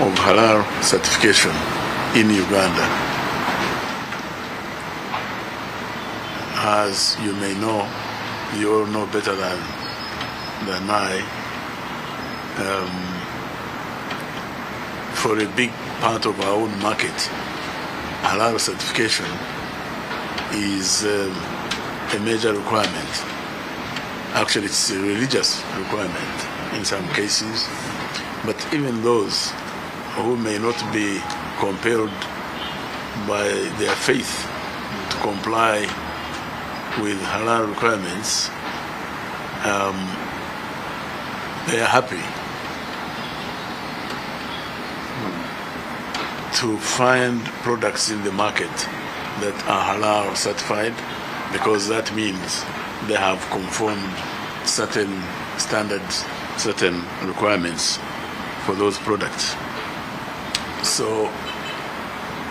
of Halal certification in Uganda. As you may know, you all know better than I, for a big part of our own market, Halal certification is a major requirement. Actually, it's a religious requirement in some cases, but even those who may not be compelled by their faith to comply with halal requirements, they are happy to find products in the market that are halal certified, because that means they have conformed certain standards, certain requirements for those products. So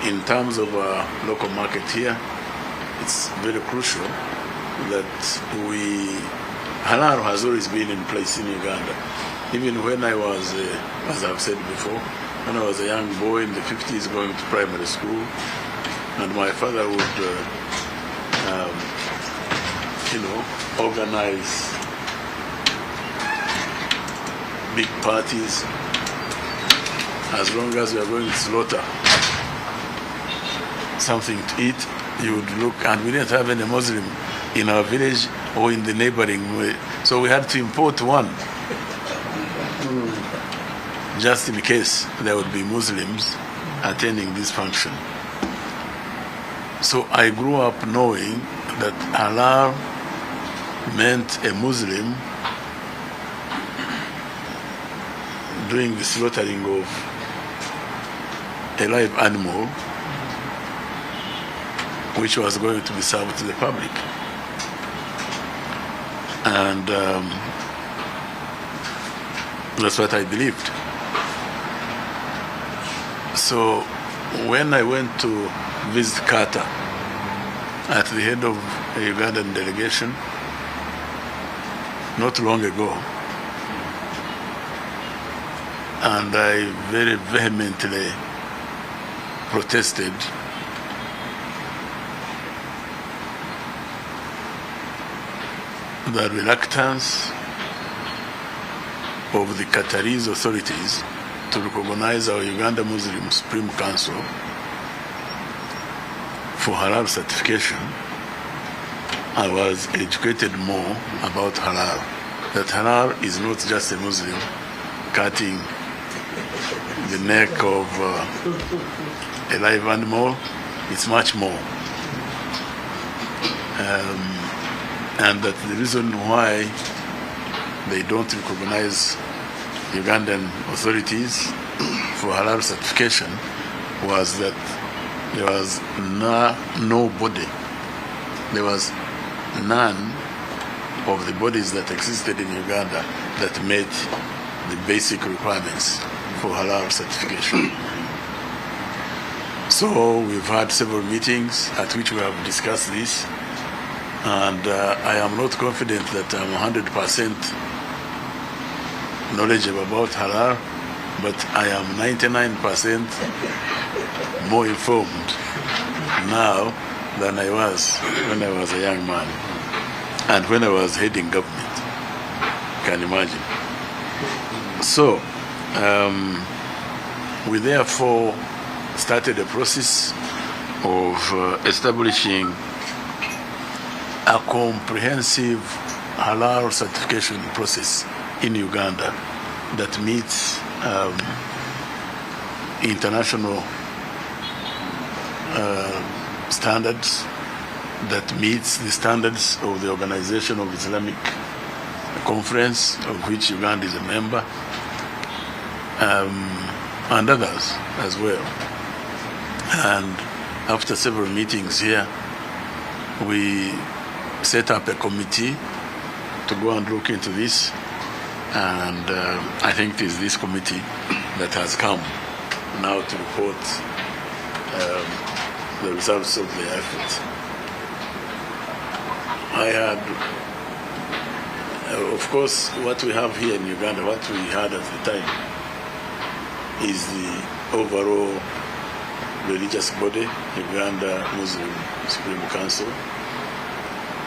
in terms of our local market here, it's very crucial that halal has always been in place in Uganda. Even when I was, as I've said before, when I was a young boy in the 50s going to primary school, and my father would, organize big parties. As long as we are going to slaughter something to eat, you would look, and we didn't have any Muslim in our village or in the neighboring way, so we had to import one, just in case there would be Muslims attending this function. So I grew up knowing that halal meant a Muslim doing the slaughtering of a live animal which was going to be served to the public. And that's what I believed. So when I went to visit Carter at the head of a Ugandan delegation not long ago, and I very vehemently protested the reluctance of the Qatarese authorities to recognize our Uganda Muslim Supreme Council for halal certification. I was educated more about halal, that halal is not just a Muslim cutting the neck of a live animal, it's much more. And that the reason why they don't recognize Ugandan authorities for halal certification was that there was there was none of the bodies that existed in Uganda that met the basic requirements for halal certification. So we've had several meetings at which we have discussed this, and I am not confident that I'm 100% knowledgeable about halal, but I am 99% more informed now than I was when I was a young man and when I was heading government. Can imagine. So we therefore started a process of establishing a comprehensive halal certification process in Uganda that meets international standards, that meets the standards of the Organization of Islamic Conference, of which Uganda is a member, and others as well. And after several meetings here, we set up a committee to go and look into this, and I think it is this committee that has come now to report the results of the effort. I had, of course, what we have here in Uganda, what we had at the time is the overall religious body, Uganda Muslim Supreme Council.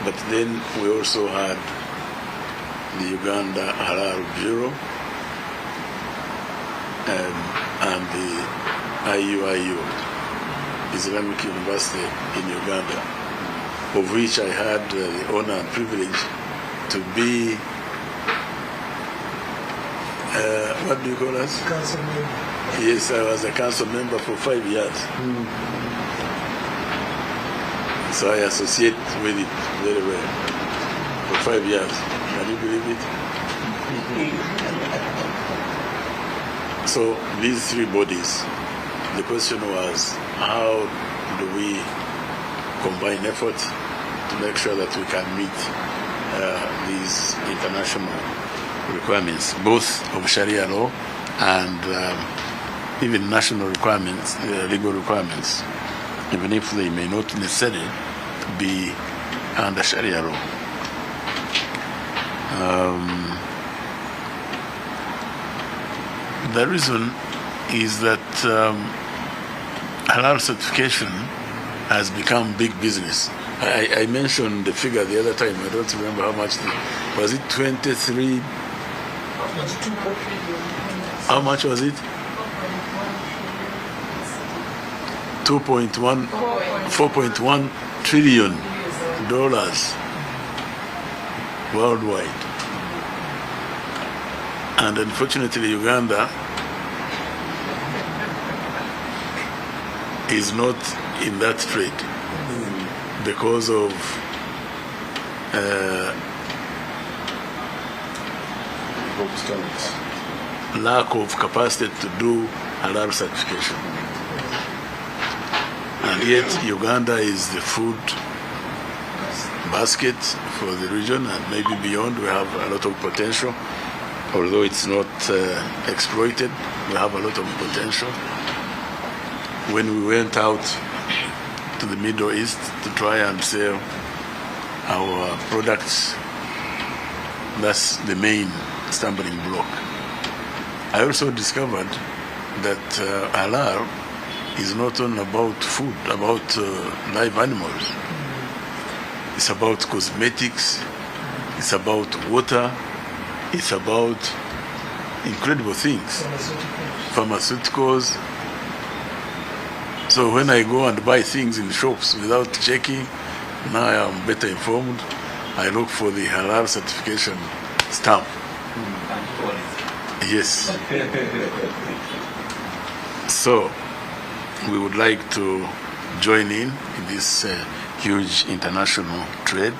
But then we also had the Uganda Halal Bureau and the IUIU, Islamic University in Uganda, of which I had the honor and privilege to be, what do you call us? Council member. Yes, I was a council member for 5 years. So I associate with it very well for 5 years. Can you believe it? So these three bodies, the question was, how do we combine efforts to make sure that we can meet these international requirements, both of Sharia law and even national requirements, legal requirements, even if they may not necessarily be under Sharia law. The reason is that halal certification has become big business. I mentioned the figure the other time. I don't remember how much. Was it 23? How much was it? 4.1 trillion dollars worldwide. And unfortunately, Uganda is not in that trade because of lack of capacity to do halal certification. And yet Uganda is the food basket for the region and maybe beyond. We have a lot of potential. Although it's not exploited, we have a lot of potential. When we went out to the Middle East to try and sell our products, that's the main stumbling block. I also discovered that halal is not only about food, about live animals. It's about cosmetics, it's about water, it's about incredible things, pharmaceuticals. So when I go and buy things in shops without checking, now I am better informed. I look for the halal certification stamp. Yes. So we would like to join in this huge international trade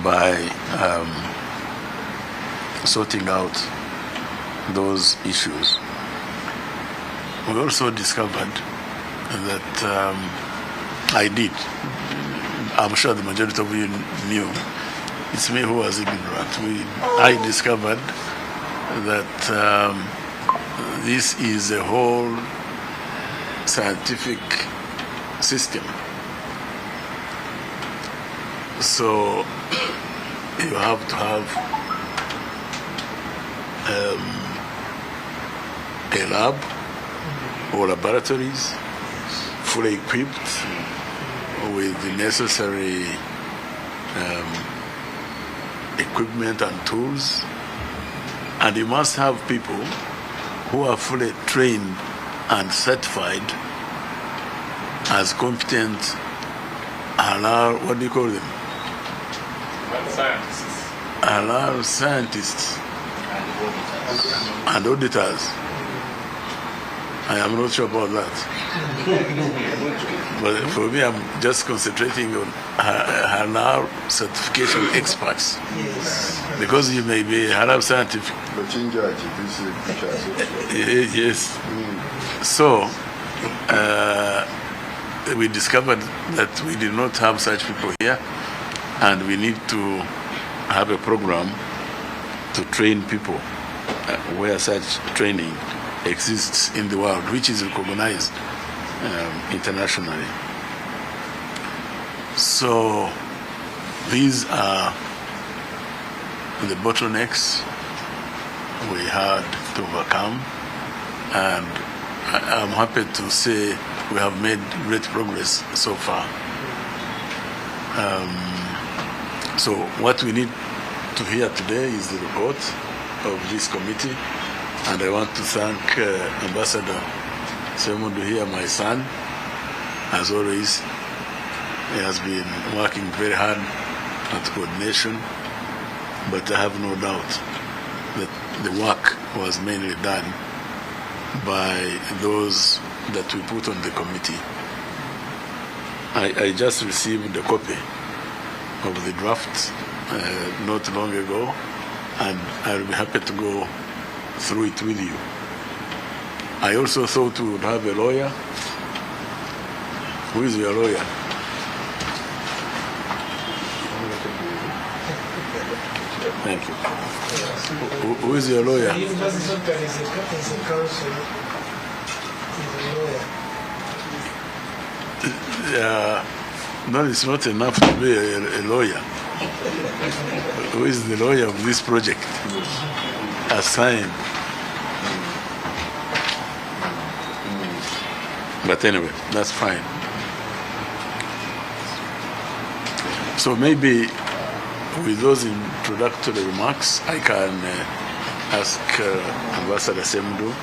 by sorting out those issues. We also discovered that I'm sure the majority of you knew, it's me who was ignorant. I discovered that this is a whole scientific system. So you have to have a lab or laboratories fully equipped with the necessary equipment and tools, and you must have people who are fully trained and certified as competent halal, what do you call them? Scientists. Halal scientists and auditors. I am not sure about that. But for me, I'm just concentrating on halal certification experts. Yes. Because you may be halal scientific. Yes. So, we discovered that we did not have such people here, and we need to have a program to train people where such training exists in the world, which is recognized internationally. So these are the bottlenecks we had to overcome and I'm happy to say we have made great progress so far. So what we need to hear today is the report of this committee, and I want to thank Ambassador Semundu here, my son. As always, he has been working very hard at coordination, but I have no doubt that the work was mainly done by those that we put on the committee. I just received a copy of the draft not long ago, and I'll be happy to go through it with you. I also thought we would have a lawyer. Who is your lawyer? Thank you. Who is your lawyer? No, it's not enough to be a lawyer. Who is the lawyer of this project? Assigned. But anyway, that's fine. So maybe with those introductory remarks, I can ask Ambassador Semundu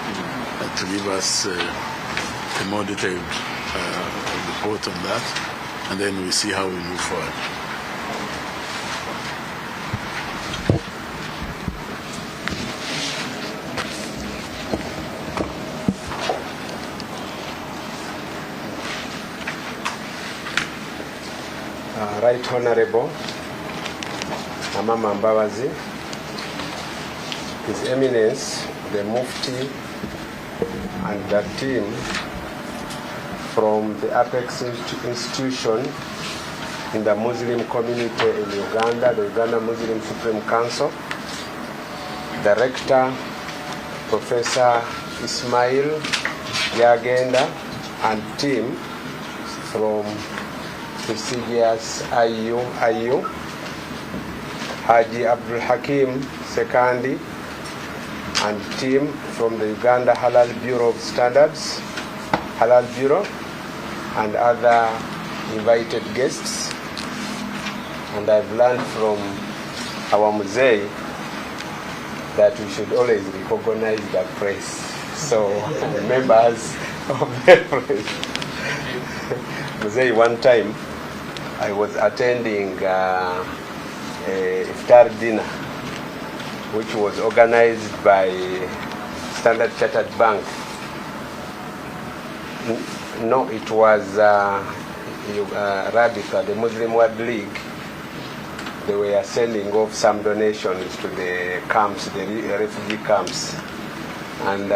to give us a more detailed report on that, and then we see how we move forward. Right Honorable Amama Mbabazi, His Eminence, the Mufti, and the team from the Apex institution in the Muslim community in Uganda, the Uganda Muslim Supreme Council, Director Professor Ismail Yagenda, and team from prestigious IU, Haji Abdul Hakim Sekandi, and team from the Uganda Halal Bureau of Standards, Halal Bureau, and other invited guests. And I've learned from our Muzei that we should always recognize the press. So the members of the press. Muzei, one time I was attending a iftar dinner which was organized by Standard Chartered Bank. No, it was Radika, the Muslim World League. They were sending off some donations to the camps, the refugee camps. And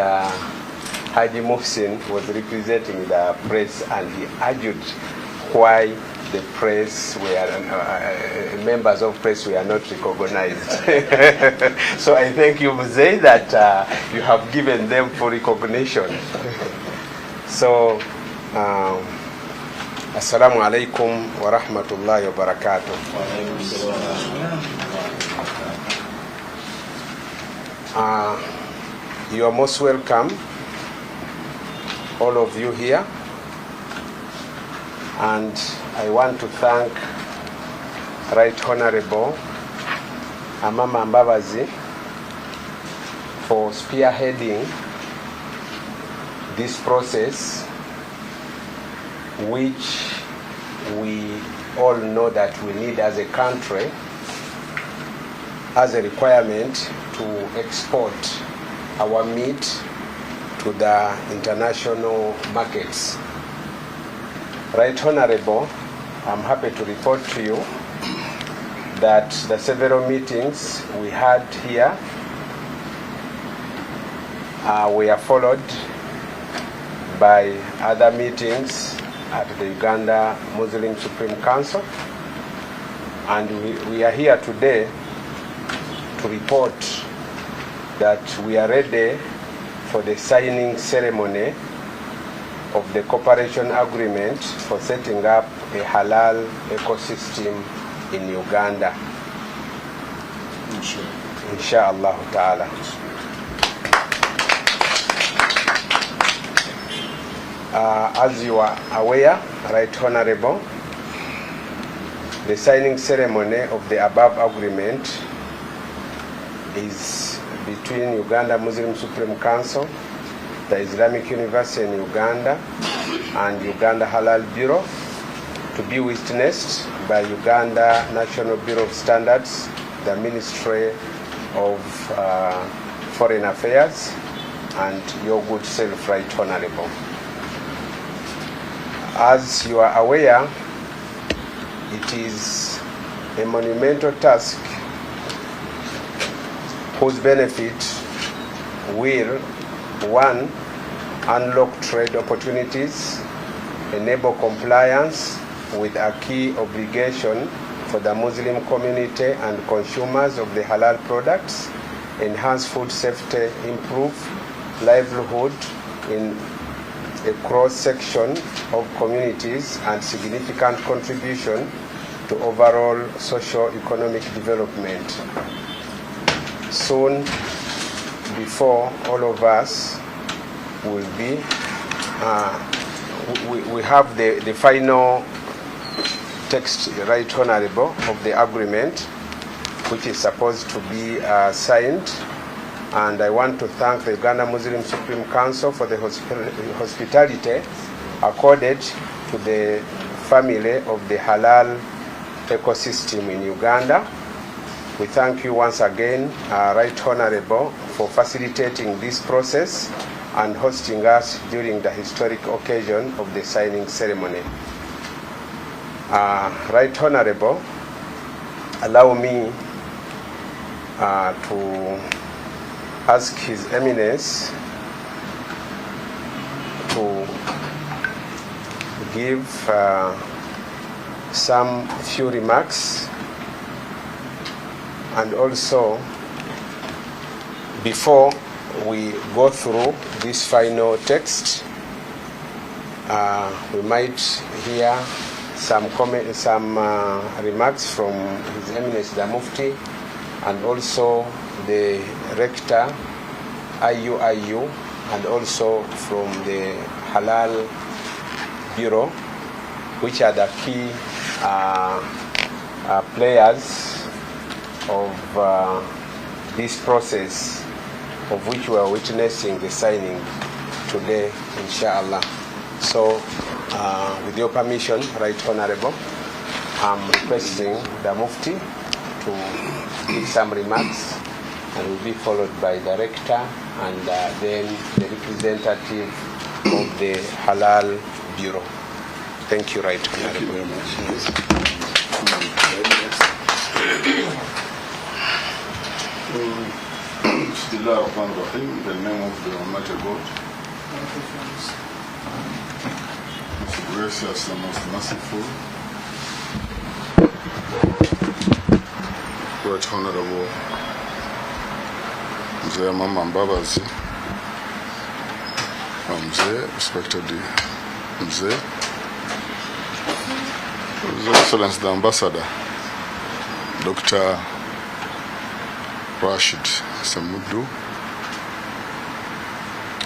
Haji Mohsin was representing the press, and he argued why the press were, members of press were not recognized. So I thank you, Muzei, that you have given them full recognition. So, Assalamu alaikum wa rahmatullahi wa barakatuh. You are most welcome, all of you here. And I want to thank Right Honorable Amama Mbabazi for spearheading this process, which we all know that we need as a country, as a requirement to export our meat to the international markets. Right Honorable, I'm happy to report to you that the several meetings we had here were followed by other meetings at the Uganda Muslim Supreme Council, and we are here today to report that we are ready for the signing ceremony of the cooperation agreement for setting up a halal ecosystem in Uganda. Inshallah ta'ala. As you are aware, Right Honorable, the signing ceremony of the above agreement is between Uganda Muslim Supreme Council, the Islamic University in Uganda, and Uganda Halal Bureau, to be witnessed by Uganda National Bureau of Standards, the Ministry of Foreign Affairs, and your good self, Right Honorable. As you are aware, it is a monumental task whose benefit will, one, unlock trade opportunities, enable compliance with a key obligation for the Muslim community and consumers of the halal products, enhance food safety, improve livelihood in a cross-section of communities, and significant contribution to overall socio-economic development. Soon, before all of us will be, we have the final text, Right Honorable, of the agreement, which is supposed to be signed. And I want to thank the Uganda Muslim Supreme Council for the hospitality accorded to the family of the halal ecosystem in Uganda. We thank you once again, Right Honorable, for facilitating this process and hosting us during the historic occasion of the signing ceremony. Right Honorable, allow me to ask His Eminence to give some few remarks, and also before we go through this final text, we might hear some remarks from His Eminence the Mufti, and also the Rector, IUIU, and also from the Halal Bureau, which are the key players of this process of which we are witnessing the signing today, inshallah. So, with your permission, Right Honorable, I'm requesting the Mufti to give some remarks, and will be followed by the Rector and then the representative of the Halal Bureau. Thank you, Right Honorable. Thank you very much. Bismillah ar-Rahman ar-Rahim, in the name of the Almighty God, most gracious and most merciful, Right Honorable Mzee Mama Mbabazi, Mzee, respected Mzee, His Excellency the Ambassador, Dr. Rashid Samudu,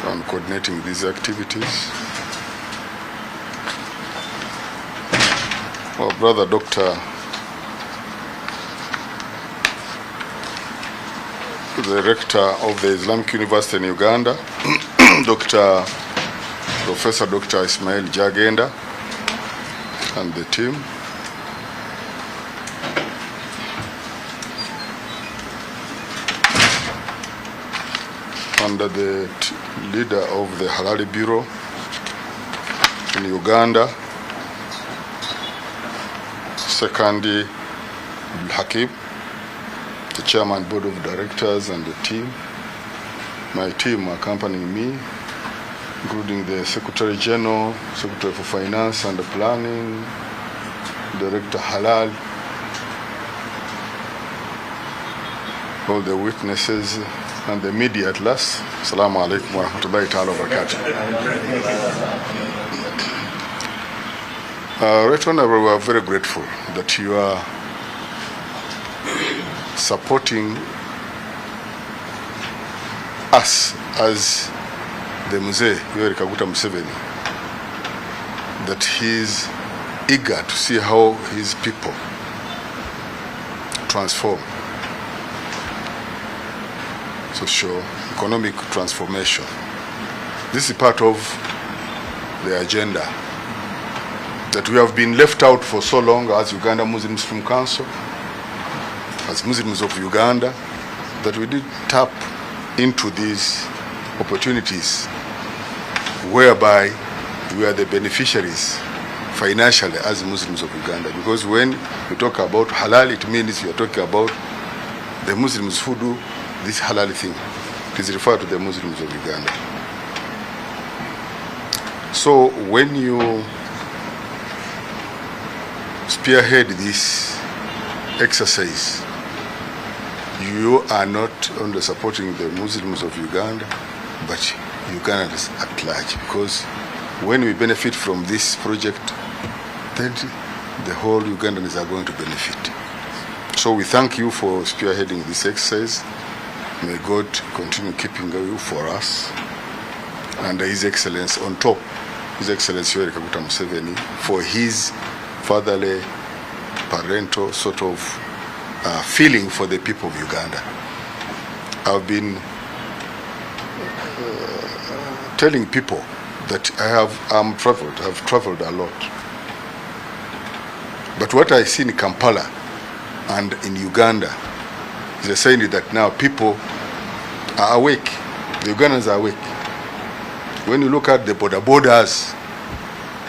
on coordinating these activities. Our brother Dr. the Rector of the Islamic University in Uganda, Professor Dr. Ismail Jagenda, and the team. Under the leader of the Halal Bureau in Uganda, Sekandi Hakim, the Chairman, Board of Directors, and the team. My team accompanying me, including the Secretary General, Secretary for Finance and Planning, Director Halal, all the witnesses, and the media at last. Assalamu alaikum wa rahmatullahi ta'ala wa barakatuh. Right Honorable, we are very grateful that you are supporting us as the Mzee Yoweri Kaguta Museveni that he's eager to see how his people transform. Socio-economic transformation. This is part of the agenda that we have been left out for so long as Uganda Muslim Muslim Council, as Muslims of Uganda, that we did tap into these opportunities whereby we are the beneficiaries financially as Muslims of Uganda. Because when we talk about halal, it means we are talking about the Muslims who do this halal thing. It is referred to the Muslims of Uganda. So when you spearhead this exercise, you are not only supporting the Muslims of Uganda, but Ugandans at large. Because when we benefit from this project, then the whole Ugandans are going to benefit. So we thank you for spearheading this exercise. May God continue keeping you for us. And His Excellency on top, His Excellency Yoweri Kaguta Museveni, for his fatherly, parental sort of feeling for the people of Uganda. I've been telling people that I've traveled a lot. But what I see in Kampala and in Uganda is a sign that now people are awake. The Ugandans are awake. When you look at the borders,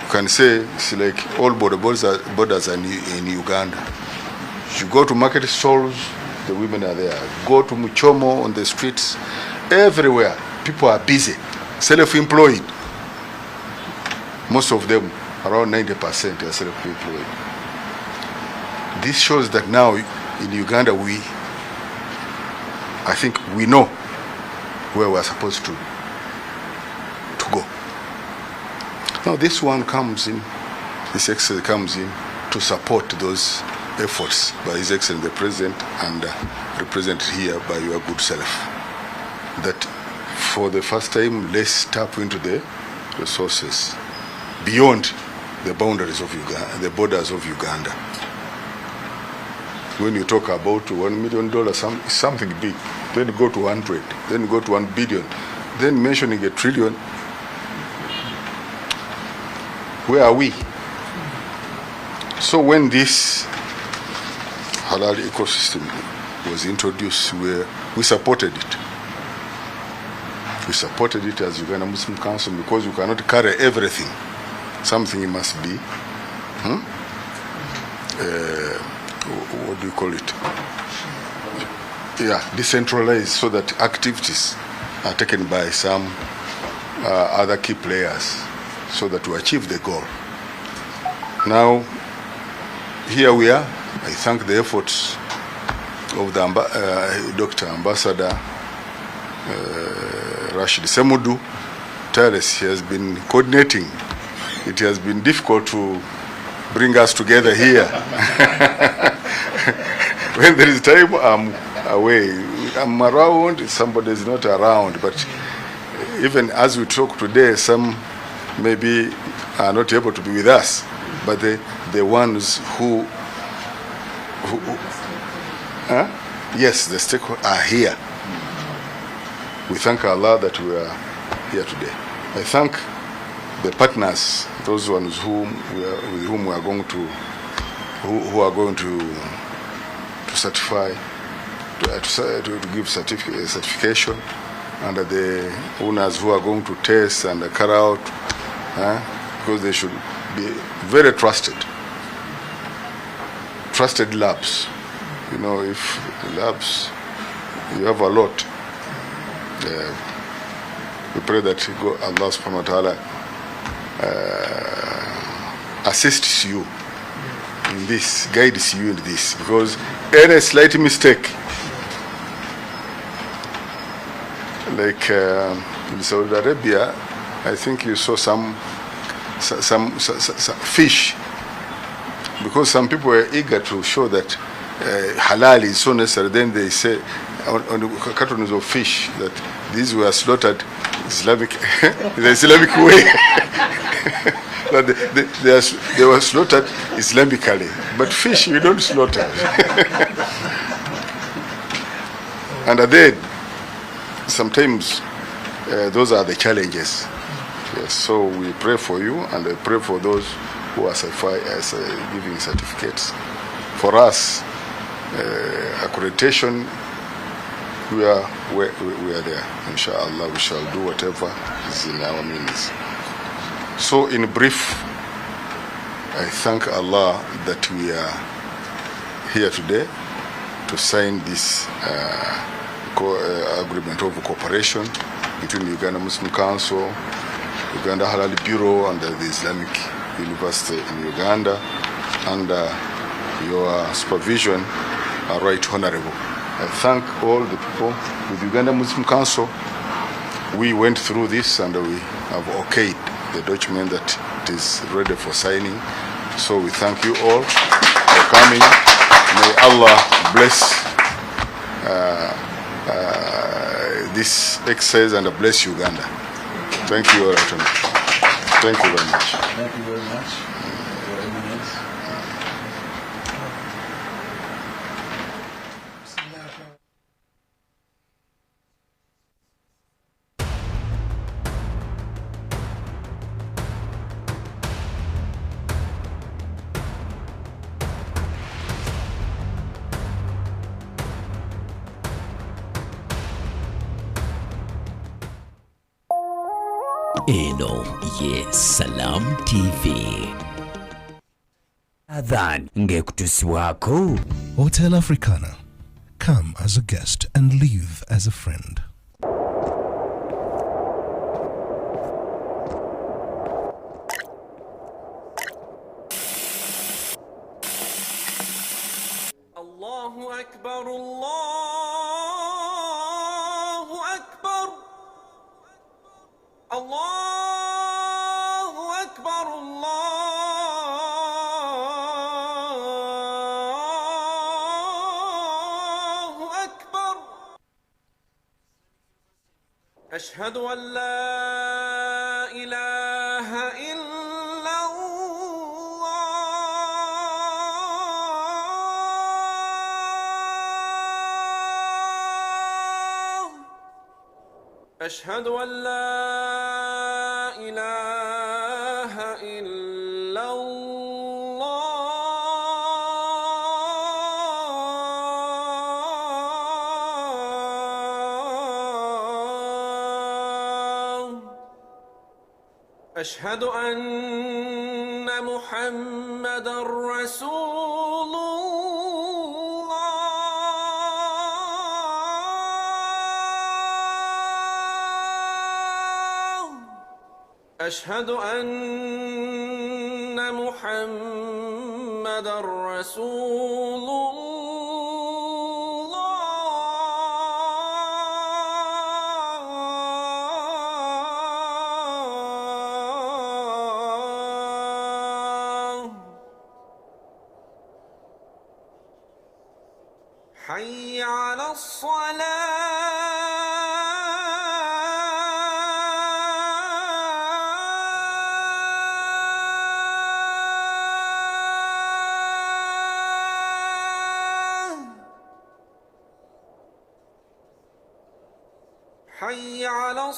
you can say it's like all borders are in Uganda. You go to market stalls, the women are there. Go to Muchomo on the streets, everywhere. People are busy, self-employed. Most of them, around 90%, are self-employed. This shows that now in Uganda, I think we know where we're supposed to go. Now this one comes in, this exercise comes in to support those efforts by His Excellency the President and represented here by your good self. That for the first time, let's tap into the resources beyond the boundaries of Uganda, the borders of Uganda. When you talk about $1 million, something big, then you go to 100, then you go to 1 billion, then mentioning a trillion. Where are we? So when this halal ecosystem was introduced, we supported it. We supported it as Uganda Muslim Council because you cannot carry everything. Something must be, what do you call it? Yeah, decentralized, so that activities are taken by some other key players so that we achieve the goal. Now, here we are. I thank the efforts of the Dr. Ambassador Rashid Semudu. Tireless, he has been coordinating. It has been difficult to bring us together here. When there is time, I'm away. I'm around, somebody is not around. But even as we talk today, some maybe are not able to be with us. But the ones who yes, the stakeholders are here. We thank Allah that we are here today. I thank the partners, those ones with whom we are going to, who are going to certify, to give certification, and the owners who are going to test and carry out, because they should be very trusted labs. You know, if labs, you have a lot. We pray that Allah subhanahu wa ta'ala assists you in this, guides you in this, because any slight mistake, like in Saudi Arabia, I think you saw some fish, because some people were eager to show that halal is so necessary. Then they say on the cartons of fish that these were slaughtered Islamic, the Islamic way. that they were slaughtered Islamically, but fish we don't slaughter. And then sometimes those are the challenges. Yes, so we pray for you, and I pray for those who are giving certificates. For us, accreditation, we are there. Inshallah, we shall do whatever is in our means. So in brief, I thank Allah that we are here today to sign this agreement of cooperation between Uganda Muslim Council, Uganda Halal Bureau, and the Islamic University in Uganda, under your supervision, Right Honorable. I thank all the people with Uganda Muslim Council. We went through this and we have okayed the document that it is ready for signing. So we thank you all for coming. May Allah bless this exercise and bless Uganda. Thank you all. Thank you very much. Thank you very much, Your Eminence. Eno ye Salam TV. Adhan ngekutuswako. Hotel Africana. Come as a guest and leave as a friend. Allahu Akbar, Allahu Akbar, Allahu Akbar, Allahu Akbar. Ashhadu an la ilaha illa أشهد أن لا إله إلا الله أشهد أن محمدًا رسول أشهد أن محمدًا رسول الله حي على حي على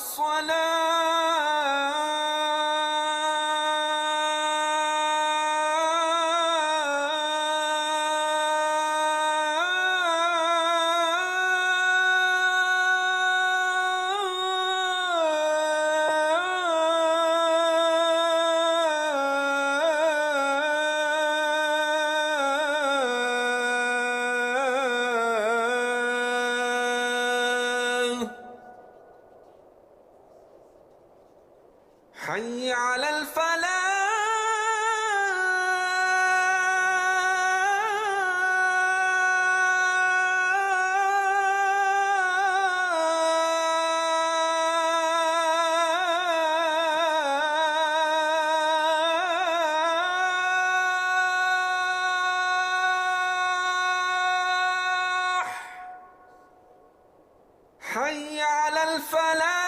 حي على الفلاح حي على الفلاح